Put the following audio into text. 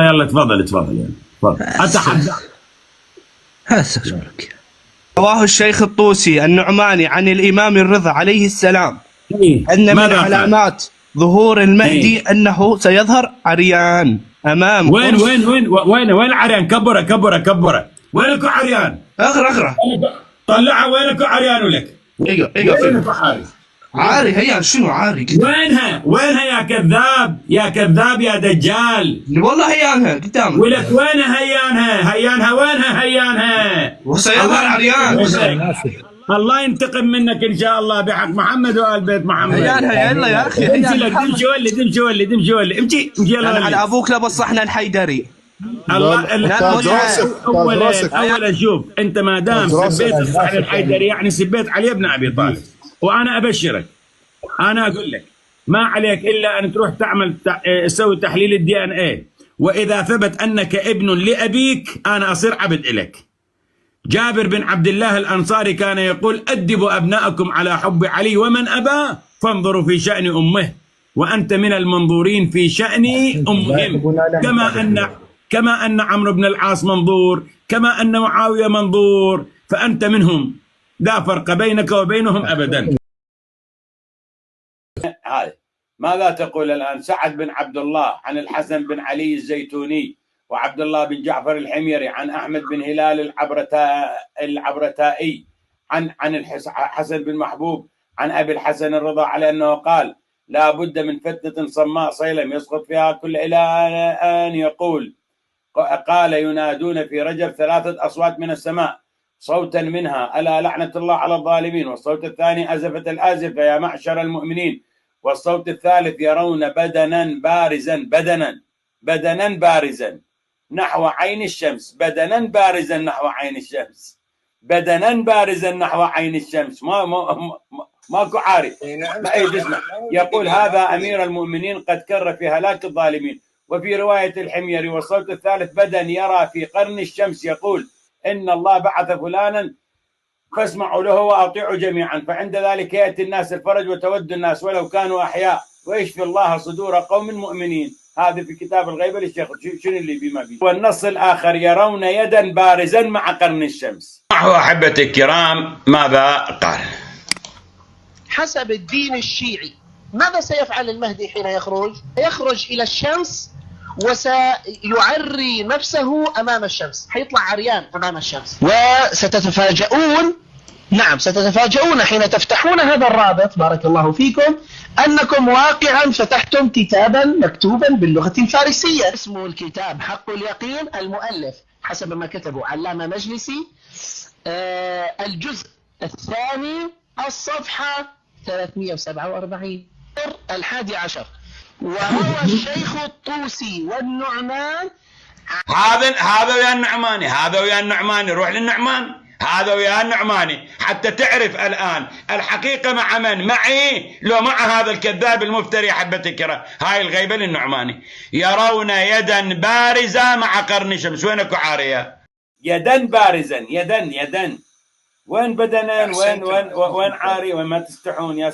يلا تفضل تفضل يلا تفضل اتحدى. رواه الشيخ الطوسي النعماني عن الإمام الرضا عليه السلام أن من علامات ظهور المهدي أنه سيظهر عريان أمام وين عريان؟ كبره وينكو عريان؟ اغرى طلعها وينكو عريان ولك؟ وينكو عاري هي شنو عاري؟ وينها يا كذاب يا دجال؟ والله هيانها قدامك ولك وينها هيانها وينها هيانها؟ وسيظهر عريان. الله ينتقم منك ان شاء الله بحق محمد وآل بيت محمد. هيانها يلا يا اخي امشي ولد امشي يلا على ابوك لبس احنا الحيدري. اولا شوف انت ما دام سبيت الصحن الحيدري يعني سبيت علي بن ابي طالب، وانا ابشرك انا اقول لك ما عليك الا ان تروح تعمل تسوي تحليل الدي ان اي، واذا ثبت انك ابن لابيك انا اصير عبد الك. جابر بن عبد الله الانصاري كان يقول ادبوا ابناءكم على حب علي ومن ابى فانظروا في شان امه، وانت من المنظورين في شان امهم، كما ان عمرو بن العاص منظور، كما ان معاويه منظور، فانت منهم، لا فرق بينك وبينهم ابدا. هاي ماذا تقول الان؟ سعد بن عبد الله عن الحسن بن علي الزيتوني وعبد الله بن جعفر الحميري عن احمد بن هلال العبرتائي عن الحسن بن محبوب عن ابي الحسن الرضا على انه قال: لا بد من فتنه صماء صيلم يسقط فيها كل الى ان يقول قال: ينادون في رجب 3 أصوات من السماء، صوتا منها ألا لعنة الله على الظالمين، والصوت الثاني أزفت الآزفة يا معشر المؤمنين، والصوت الثالث يرون بدنا بارزا نحو عين الشمس، بدنا بارزا نحو عين الشمس، بدنا بارزا نحو عين الشمس. ماكو عاري. يقول: هذا أمير المؤمنين قد كر في هلاك الظالمين. وفي رواية الحميري: والصوت الثالث بدن يرى في قرن الشمس يقول: إن الله بعث فلانا فاسمعوا له وأطيعوا جميعا، فعند ذلك يأتي الناس الفرج وتود الناس ولو كانوا أحياء، ويشفي الله صدور قوم مؤمنين. هذا في كتاب الغيبة للشيخ. شنو اللي بما بيه؟ والنص الآخر: يرون يدا بارزا مع قرن الشمس. أحبة الكرام ماذا قال؟ حسب الدين الشيعي ماذا سيفعل المهدي حين يخرج؟ يخرج إلى الشمس وسيعري نفسه أمام الشمس، حيطلع عريان أمام الشمس. وستتفاجؤون، نعم ستتفاجؤون حين تفتحون هذا الرابط بارك الله فيكم أنكم واقعا فتحتم كتابا مكتوبا باللغة الفارسية. اسمه الكتاب حق اليقين، المؤلف حسب ما كتبه علامة مجلسي، الجزء الثاني الصفحة 347 11، وهو الشيخ الطوسي والنعمان. هذا ويا النعماني روح للنعمان، هذا ويا النعماني حتى تعرف الآن الحقيقة مع من؟ معي لو مع هذا الكذاب المفتري. حبة الكرام هاي الغيبة للنعماني. يرون يدا بارزة مع قرن شمس. وينكو عارية؟ يدا بارزا، يدا وين بدنان؟ وين عاري؟ وين ما تستحون يا